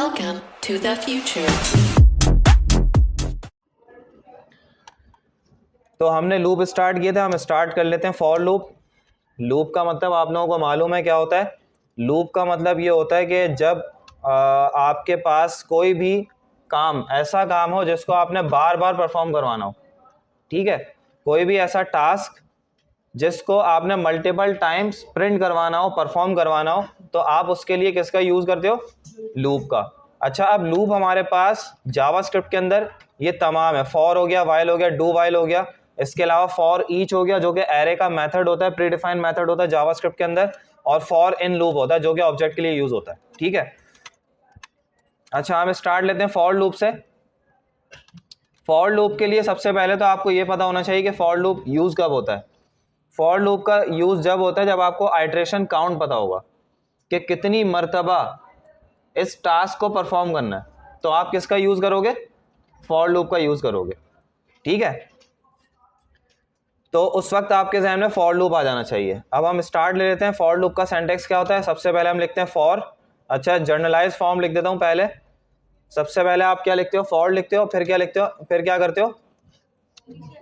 Welcome to the future. तो हमने loop start किए थे, हम स्टार्ट कर लेते हैं फॉर लूप। लूप का मतलब आप लोगों को मालूम है क्या होता है। लूप का मतलब ये होता है कि जब आपके पास कोई भी काम, ऐसा काम हो जिसको आपने बार बार परफॉर्म करवाना हो, ठीक है, कोई भी ऐसा टास्क जिसको आपने मल्टीपल टाइम्स प्रिंट करवाना हो, परफॉर्म करवाना हो, तो आप उसके लिए किसका यूज़ करते हो? लूप का। अच्छा, अब लूप हमारे पास जावास्क्रिप्ट के अंदर ये तमाम है। फॉर हो गया, वाइल हो गया, डू वाइल हो गया, इसके अलावा फॉर ईच हो गया जो कि एरे का मेथड होता है, प्री डिफाइंड मेथड होता है जावास्क्रिप्ट के अंदर, और फॉर इन लूप होता है जो कि ऑब्जेक्ट के लिए यूज होता है, ठीक है। अच्छा, हम स्टार्ट लेते हैं फॉर लूप से। फॉर लूप के लिए सबसे पहले तो आपको ये पता होना चाहिए कि फॉर लूप यूज कब होता है। फॉर लूप का यूज जब होता है जब आपको आइट्रेशन काउंट पता होगा कि कितनी मर्तबा इस टास्क को परफॉर्म करना है, तो आप किसका यूज करोगे? फॉर लूप का यूज करोगे, ठीक है। तो उस वक्त आपके ज़हन में फॉर लूप आ जाना चाहिए। अब हम स्टार्ट ले लेते हैं। फॉर लूप का सिंटैक्स क्या होता है? सबसे पहले हम लिखते हैं फॉर। अच्छा, जर्नलाइज फॉर्म लिख देता हूं पहले। सबसे पहले आप क्या लिखते हो? फॉर लिखते हो, फिर क्या लिखते हो? फिर क्या करते हो?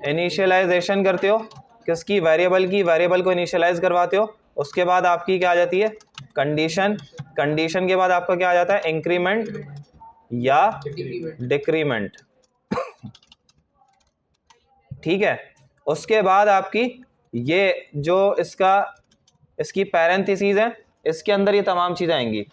इनिशियलाइजेशन करते हो। किसकी? वेरिएबल की। वेरिएबल को इनिशियलाइज करवाते हो। उसके बाद आपकी क्या आ जाती है? कंडीशन। कंडीशन के बाद आपका क्या आ जाता है? इंक्रीमेंट या डिक्रीमेंट, ठीक है। उसके बाद आपकी ये जो इसकी पैरेंथेसिस है, इसके अंदर ये तमाम चीज़ें आएंगी।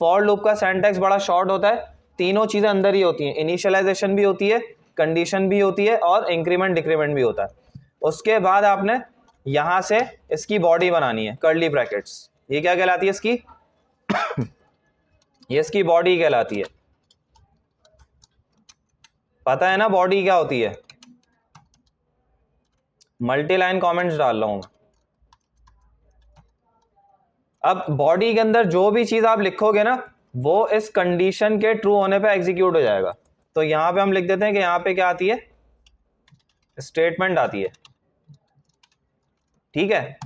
फॉर लूप का सिंटैक्स बड़ा शॉर्ट होता है, तीनों चीज़ें अंदर ही होती हैं। इनिशियलाइजेशन भी होती है, कंडीशन भी होती है, और इंक्रीमेंट डिक्रीमेंट भी होता है। उसके बाद आपने यहाँ से इसकी बॉडी बनानी है, कर्ली ब्रैकेट्स। ये क्या कहलाती है इसकी? ये इसकी बॉडी कहलाती है। पता है ना बॉडी क्या होती है? मल्टी लाइन कॉमेंट्स डाल रहा हूं। अब बॉडी के अंदर जो भी चीज आप लिखोगे ना, वो इस कंडीशन के ट्रू होने पे एग्जीक्यूट हो जाएगा। तो यहां पे हम लिख देते हैं कि यहां पे क्या आती है? स्टेटमेंट आती है, ठीक है।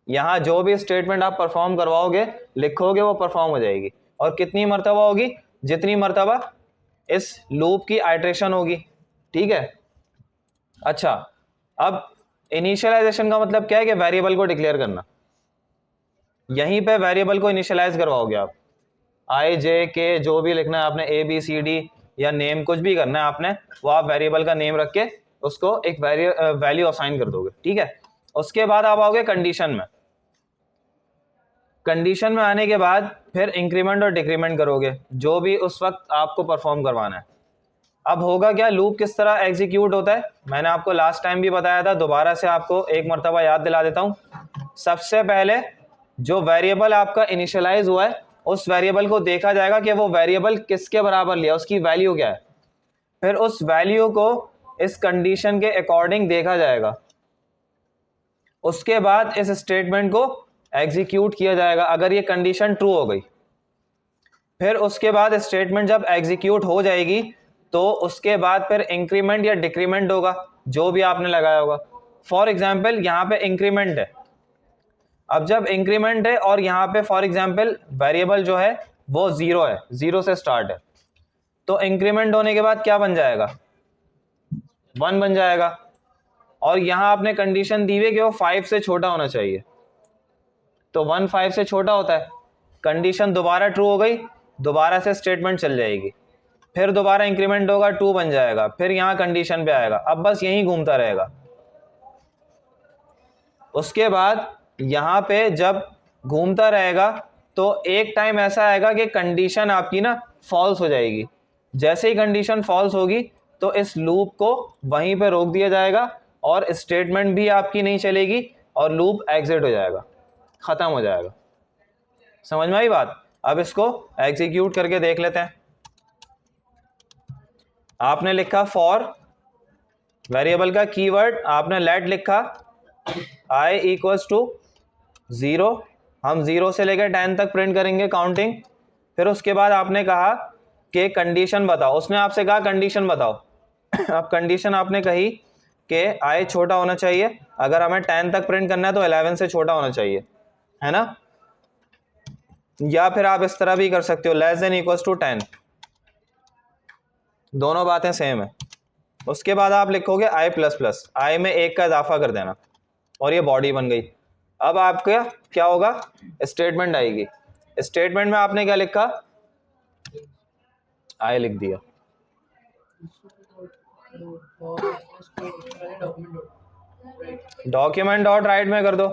यहां जो भी स्टेटमेंट आप परफॉर्म करवाओगे, लिखोगे, वो परफॉर्म हो जाएगी। और कितनी मर्तबा होगी? जितनी मर्तबा इस लूप की आइट्रेशन होगी, ठीक है। अच्छा, अब इनिशियलाइजेशन का मतलब क्या है? कि वेरिएबल को डिक्लेयर करना। यहीं पे वेरिएबल को इनिशियलाइज करवाओगे आप। आई जे के जो भी लिखना है आपने, ए बी सी डी या नेम, कुछ भी करना है आपने, वो आप वेरिएबल का नेम रख के उसको एक वैल्यू असाइन कर दोगे, ठीक है। उसके बाद आप आओगे कंडीशन में। कंडीशन में आने के बाद फिर इंक्रीमेंट और डिक्रीमेंट करोगे, जो भी उस वक्त आपको परफॉर्म करवाना है। अब होगा क्या? लूप किस तरह एग्जीक्यूट होता है मैंने आपको लास्ट टाइम भी बताया था, दोबारा से आपको एक मरतबा याद दिला देता हूं। सबसे पहले जो वेरिएबल आपका इनिशियलाइज हुआ है, उस वेरिएबल को देखा जाएगा कि वो वेरिएबल किसके बराबर लिया, उसकी वैल्यू क्या है। फिर उस वैल्यू को इस कंडीशन के अकॉर्डिंग देखा जाएगा। उसके बाद इस स्टेटमेंट को एग्जीक्यूट किया जाएगा अगर ये कंडीशन ट्रू हो गई। फिर उसके बाद स्टेटमेंट जब एग्जीक्यूट हो जाएगी, तो उसके बाद फिर इंक्रीमेंट या डिक्रीमेंट होगा, जो भी आपने लगाया होगा। फॉर एग्जाम्पल यहाँ पे इंक्रीमेंट है। अब जब इंक्रीमेंट है और यहाँ पे फॉर एग्जाम्पल वेरिएबल जो है वो 0 है, 0 से स्टार्ट है, तो इंक्रीमेंट होने के बाद क्या बन जाएगा? 1 बन जाएगा। और यहाँ आपने कंडीशन दी हुई कि वो 5 से छोटा होना चाहिए, तो 1 5 से छोटा होता है। कंडीशन दोबारा ट्रू हो गई, दोबारा से स्टेटमेंट चल जाएगी, फिर दोबारा इंक्रीमेंट होगा, 2 बन जाएगा, फिर यहाँ कंडीशन पे आएगा। अब बस यहीं घूमता रहेगा। उसके बाद यहाँ पे जब घूमता रहेगा तो एक टाइम ऐसा आएगा कि कंडीशन आपकी ना फॉल्स हो जाएगी। जैसे ही कंडीशन फॉल्स होगी तो इस लूप को वहीं पे रोक दिया जाएगा और स्टेटमेंट भी आपकी नहीं चलेगी और लूप एग्जिट हो जाएगा, ख़त्म हो जाएगा। समझ में आई बात? अब इसको एग्जीक्यूट करके देख लेते हैं। आपने लिखा फॉर, वेरिएबल का कीवर्ड आपने लेट लिखा, i इक्वल्स टू 0, हम 0 से लेकर 10 तक प्रिंट करेंगे काउंटिंग। फिर उसके बाद आपने कहा कि कंडीशन बताओ, उसने आपसे कहा कंडीशन बताओ। अब कंडीशन आपने कही कि i छोटा होना चाहिए, अगर हमें 10 तक प्रिंट करना है तो 11 से छोटा होना चाहिए, है ना। या फिर आप इस तरह भी कर सकते हो, लेस देन इक्वल्स टू 10। दोनों बातें सेम है। उसके बाद आप लिखोगे आई प्लस प्लस, आई में 1 का इजाफा कर देना और ये बॉडी बन गई। अब आपका क्या होगा, स्टेटमेंट आएगी। स्टेटमेंट में आपने क्या लिखा, आई लिख दिया। डॉक्यूमेंट डॉट राइट में कर दो।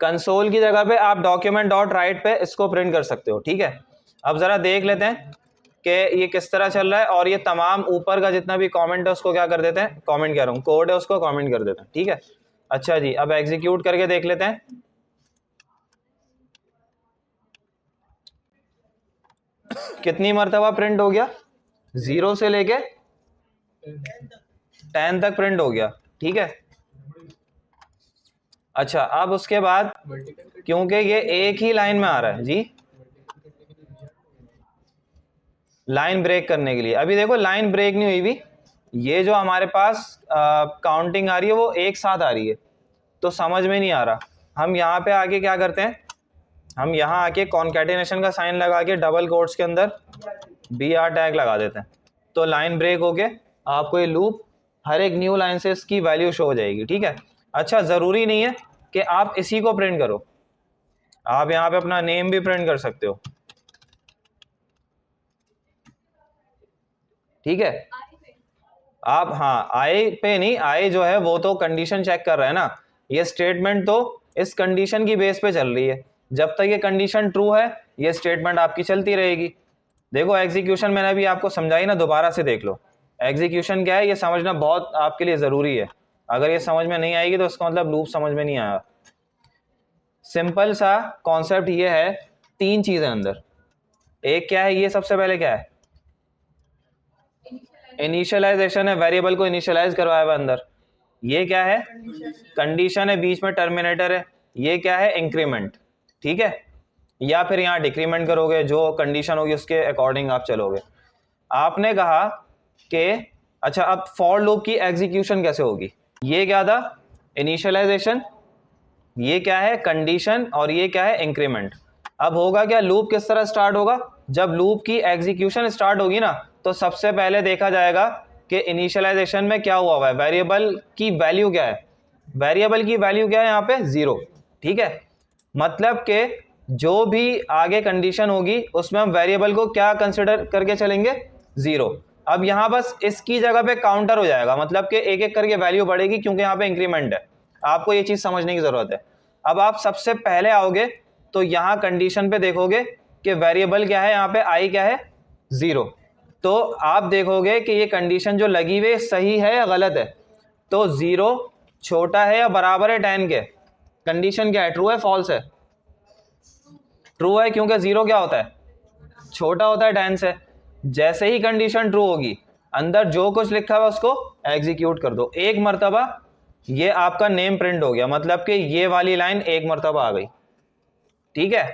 कंसोल की जगह पे आप डॉक्यूमेंट डॉट राइट पे इसको प्रिंट कर सकते हो, ठीक है। अब जरा देख लेते हैं कि ये किस तरह चल रहा है, और ये तमाम ऊपर का जितना भी कमेंट है उसको क्या कर देते हैं, कमेंट कह रहा हूँ, कोड है उसको कमेंट कर देते हैं, ठीक है। अच्छा जी, अब एग्जीक्यूट करके देख लेते हैं। कितनी मरतबा प्रिंट हो गया, 0 से लेके 10 तक प्रिंट हो गया, ठीक है। अच्छा, अब उसके बाद क्योंकि ये एक ही लाइन में आ रहा है जी, लाइन ब्रेक करने के लिए, अभी देखो लाइन ब्रेक नहीं हुई भी, ये जो हमारे पास काउंटिंग आ रही है वो एक साथ आ रही है, तो समझ में नहीं आ रहा। हम यहाँ पे आके क्या करते हैं, हम यहाँ आके कॉन्कैटिनेशन का साइन लगा के डबल कोट्स के अंदर BR टैग लगा देते हैं, तो लाइन ब्रेक हो के आपको ये लूप हर एक न्यू लाइन से इसकी वैल्यू शो हो जाएगी, ठीक है। अच्छा, ज़रूरी नहीं है कि आप इसी को प्रिंट करो, आप यहाँ पे अपना नेम भी प्रिंट कर सकते हो, ठीक है। आप हाँ, आई पे नहीं, आई जो है वो तो कंडीशन चेक कर रहा है ना, ये स्टेटमेंट तो इस कंडीशन की बेस पे चल रही है। जब तक ये कंडीशन ट्रू है ये स्टेटमेंट आपकी चलती रहेगी। देखो एग्जीक्यूशन मैंने अभी आपको समझाई ना, दोबारा से देख लो। एग्जीक्यूशन क्या है ये समझना बहुत आपके लिए ज़रूरी है, अगर ये समझ में नहीं आएगी तो उसका मतलब लूप समझ में नहीं आया। सिंपल सा कॉन्सेप्ट ये है, 3 चीज़ें अंदर, एक क्या है, ये सबसे पहले क्या है, इनिशियलाइजेशन है, वेरिएबल को इनिशियलाइज करवाया हुआ अंदर। ये क्या है, कंडीशन है, बीच में टर्मिनेटर है। ये क्या है, इंक्रीमेंट, ठीक है। या फिर यहाँ डिक्रीमेंट करोगे, जो कंडीशन होगी उसके अकॉर्डिंग आप चलोगे। आपने कहा कि अच्छा अब फॉर लूप की एग्जीक्यूशन कैसे होगी, ये क्या था, इनिशियलाइजेशन, ये क्या है, कंडीशन, और ये क्या है, इंक्रीमेंट। अब होगा क्या, लूप किस तरह स्टार्ट होगा, जब लूप की एग्जीक्यूशन स्टार्ट होगी ना, तो सबसे पहले देखा जाएगा कि इनिशियलाइजेशन में क्या हुआ है, वेरिएबल की वैल्यू क्या है, वेरिएबल की वैल्यू क्या है यहाँ पे 0, ठीक है। मतलब कि जो भी आगे कंडीशन होगी उसमें हम वेरिएबल को क्या कंसिडर करके चलेंगे, 0। अब यहाँ बस इसकी जगह पे काउंटर हो जाएगा, मतलब कि एक एक करके वैल्यू बढ़ेगी, क्योंकि यहाँ पे इंक्रीमेंट है। आपको ये चीज़ समझने की ज़रूरत है। अब आप सबसे पहले आओगे तो यहाँ कंडीशन पे देखोगे कि वेरिएबल क्या है, यहाँ पे आई क्या है, 0। तो आप देखोगे कि ये कंडीशन जो लगी हुई सही है या गलत है, तो 0 छोटा है या बराबर है 10 के, कंडीशन क्या है, ट्रू है फॉल्स है, ट्रू है, क्योंकि 0 क्या होता है, छोटा होता है 10 से। जैसे ही कंडीशन ट्रू होगी, अंदर जो कुछ लिखा हुआ उसको एग्जीक्यूट कर दो, एक मरतबा ये आपका नेम प्रिंट हो गया, मतलब कि ये वाली लाइन एक मरतबा आ गई, ठीक है।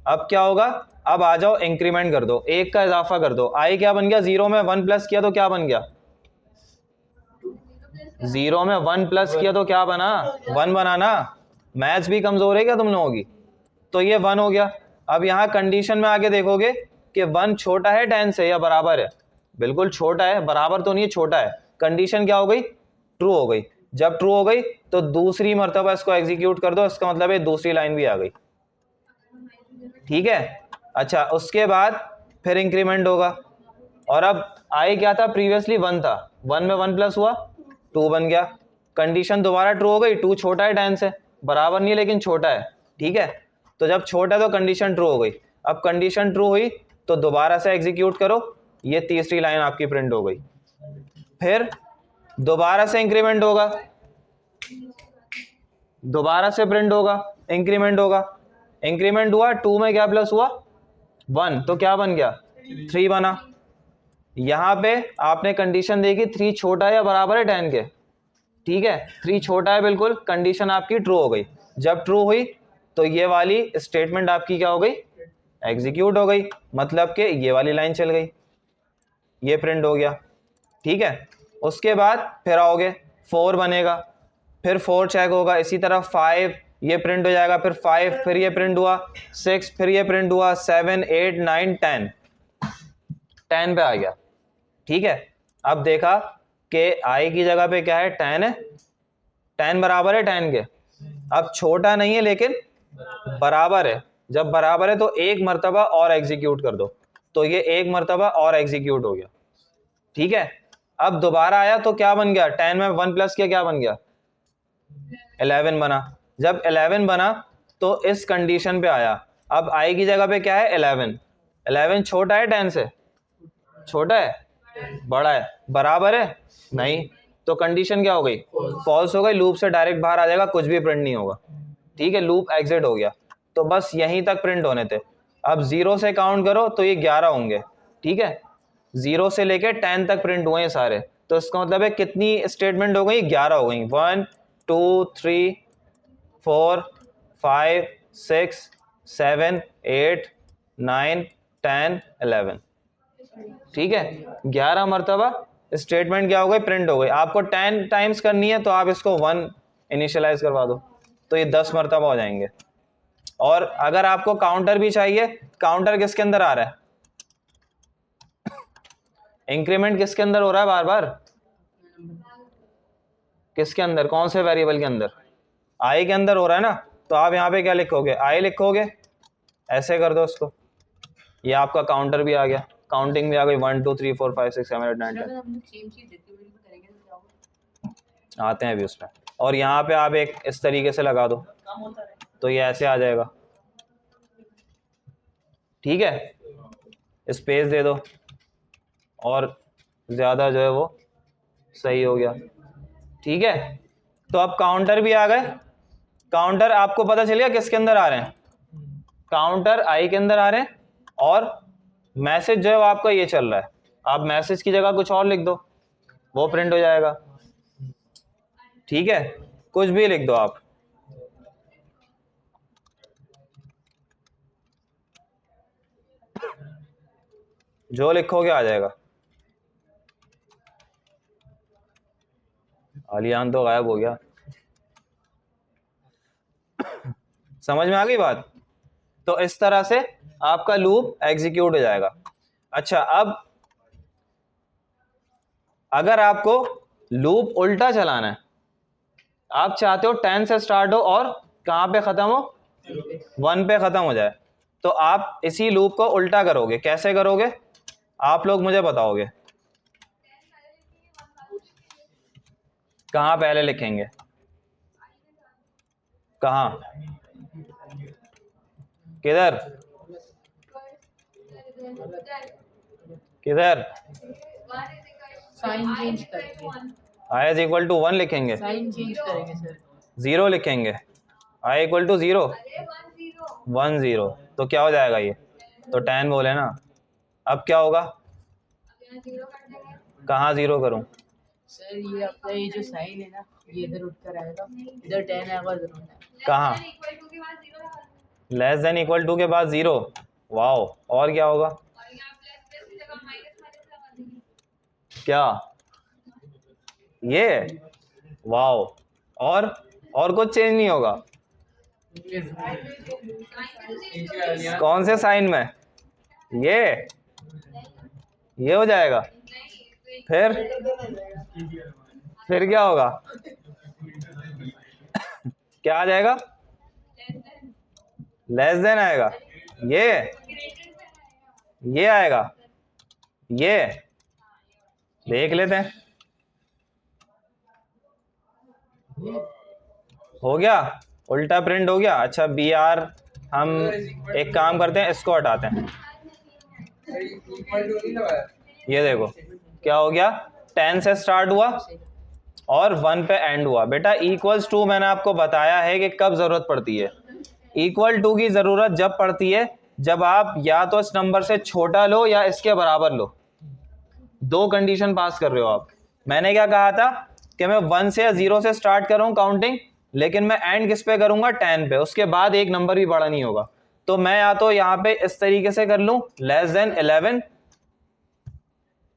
अब क्या होगा, अब आ जाओ इंक्रीमेंट कर दो, 1 का इजाफा कर दो, आई क्या बन गया, 0 में 1 प्लस किया तो क्या बन गया, 0 में 1 प्लस किया तो क्या बना, 1 बना ना। मैथ्स भी कमजोर है क्या तुम लोगों की, तो ये 1 हो गया। अब यहाँ कंडीशन में आगे देखोगे कि 1 छोटा है 10 से या बराबर है, बिल्कुल छोटा है, बराबर तो नहीं है, छोटा है। कंडीशन क्या हो गई, ट्रू हो गई। जब ट्रू हो गई तो दूसरी मरतबा इसको एग्जीक्यूट कर दो, इसका मतलब है दूसरी लाइन भी आ गई, ठीक है। अच्छा, उसके बाद फिर इंक्रीमेंट होगा, और अब आई क्या था, प्रीवियसली 1 था, 1 में 1 प्लस हुआ 2 बन गया। कंडीशन दोबारा ट्रू हो गई, 2 छोटा है 10 से, बराबर नहीं लेकिन छोटा है, ठीक है। तो जब छोटा है तो कंडीशन ट्रू हो गई। अब कंडीशन ट्रू हुई तो दोबारा से एग्जीक्यूट करो, ये तीसरी लाइन आपकी प्रिंट हो गई। फिर दोबारा से इंक्रीमेंट होगा, दोबारा से प्रिंट होगा, इंक्रीमेंट होगा, इंक्रीमेंट हुआ, 2 में क्या प्लस हुआ 1, तो क्या बन गया 3 बना। यहां पे आपने कंडीशन देखी 3 छोटा है या बराबर है 10 के, ठीक है, 3 छोटा है बिल्कुल, कंडीशन आपकी ट्रू हो गई। जब ट्रू हुई तो ये वाली स्टेटमेंट आपकी क्या हो गई, एग्जीक्यूट हो गई, मतलब कि ये वाली लाइन चल गई, ये प्रिंट हो गया, ठीक है। उसके बाद फिर आओगे 4 बनेगा, फिर 4 चेक होगा, इसी तरह 5 ये प्रिंट हो जाएगा, फिर 5 फिर ये प्रिंट हुआ, 6 फिर ये प्रिंट हुआ, 7 8 9 10 10 पे आ गया। ठीक है, अब देखा कि i की जगह पे क्या है, 10 है, 10 बराबर है 10 के। अब छोटा नहीं है लेकिन बराबर है, जब बराबर है तो एक मर्तबा और एग्जीक्यूट कर दो, तो ये एक मर्तबा और एग्जीक्यूट हो गया। ठीक है, अब दोबारा आया तो क्या बन गया, 10 में 1 प्लस किया क्या बन गया, 11 बना। जब 11 बना तो इस कंडीशन पे आया, अब i की जगह पे क्या है, 11। 11 छोटा है 10 से, छोटा है बड़ा है, बराबर है नहीं, तो कंडीशन क्या हो गई, फॉल्स हो गई, लूप से डायरेक्ट बाहर आ जाएगा, कुछ भी प्रिंट नहीं होगा। ठीक है, लूप एग्जिट हो गया, तो बस यहीं तक प्रिंट होने थे। अब 0 से काउंट करो तो ये 11 होंगे। ठीक है, 0 से लेके 10 तक प्रिंट हुए हैं सारे, तो इसका मतलब है कितनी स्टेटमेंट हो गई, 11 हो गई। 1 2 3 4 5 6 7 8 9 10 11। ठीक है, 11 मरतबा स्टेटमेंट क्या हो गई, प्रिंट हो गई। आपको 10 टाइम्स करनी है तो आप इसको 1 इनिशियलाइज करवा दो, तो ये 10 मरतबा हो जाएंगे। और अगर आपको काउंटर भी चाहिए, काउंटर किसके अंदर आ रहा है, इंक्रीमेंट किसके अंदर हो रहा है बार बार, किसके अंदर, कौन से वेरिएबल के अंदर, आई के अंदर हो रहा है ना, तो आप यहाँ पे क्या लिखोगे, आई लिखोगे, ऐसे कर दो इसको, ये आपका काउंटर भी आ गया, काउंटिंग भी आ गई, 1 2 3 4 5 6 7 8 9 10 आते हैं अभी उसमें। और यहाँ पे आप एक इस तरीके से लगा दो तो ये ऐसे आ जाएगा। ठीक है, स्पेस दे दो और ज़्यादा जो है वो सही हो गया। ठीक है, तो अब काउंटर भी आ गए, काउंटर आपको पता चल गया किसके अंदर आ रहे हैं, काउंटर आई के अंदर आ रहे हैं, और मैसेज जो है वो आपका ये चल रहा है। आप मैसेज की जगह कुछ और लिख दो, वो प्रिंट हो जाएगा। ठीक है, कुछ भी लिख दो आप, जो लिखोगे आ जाएगा। आलियान तो गायब हो गया। समझ में आ गई बात, तो इस तरह से आपका लूप एग्जीक्यूट हो जाएगा। अच्छा, अब अगर आपको लूप उल्टा चलाना है, आप चाहते हो 10 से स्टार्ट हो और कहां पे खत्म हो, 1 पे खत्म हो जाए, तो आप इसी लूप को उल्टा करोगे। कैसे करोगे, आप लोग मुझे बताओगे, कहां पहले लिखेंगे, कहां, किधर किधर, साइन चेंज करेंगे, i इज इक्वल टू 1 लिखेंगे, साइन चेंज करेंगे सर, 0 लिखेंगे, i इक्वल टू 0 1 0, तो क्या हो जाएगा ये, तो 10 बोले ना। अब क्या होगा, कहाँ 0 करूं, सर ये आपका ये जो साइन है ना, ये इधर उठकर आएगा, इधर 10 आएगा, इधर 1 आएगा। कहाँ, लेस देन इक्वल टू के बाद 0, वाओ, और क्या होगा, क्या ये, वाओ, और कुछ चेंज नहीं होगा, कौन से साइन में, ये हो जाएगा, फिर क्या होगा, क्या आ जाएगा, लेस देन आएगा, ये आएगा, ये देख लेते हैं, हो गया, उल्टा प्रिंट हो गया। अच्छा, BR हम एक काम करते हैं, इसको हटाते हैं, ये देखो क्या हो गया, 10 से स्टार्ट हुआ और 1 पे एंड हुआ। बेटा इक्वल्स टू मैंने आपको बताया है कि कब जरूरत पड़ती है, इक्वल टू की जरूरत जब पड़ती है जब आप या तो इस नंबर से छोटा लो या इसके बराबर लो, दो कंडीशन पास कर रहे हो आप। मैंने क्या कहा था कि मैं 1 से या 0 से स्टार्ट करूं काउंटिंग, लेकिन मैं एंड किस पे करूंगा, 10 पे, उसके बाद एक नंबर भी बड़ा नहीं होगा। तो मैं या तो यहाँ पे इस तरीके से कर लूं, लेस देन 11,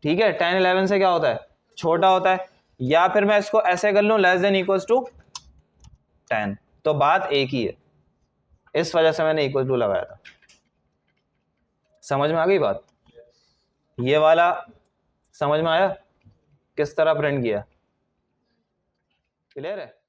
ठीक है, 10 11 से क्या होता है, छोटा होता है, या फिर मैं इसको ऐसे कर लूं, लेस देन इक्वल्स टू 10। तो बात एक ही है, इस वजह से मैंने इक्वल टू लगाया था। समझ में आ गई बात? ये वाला समझ में आया किस तरह प्रिंट किया? क्लियर है?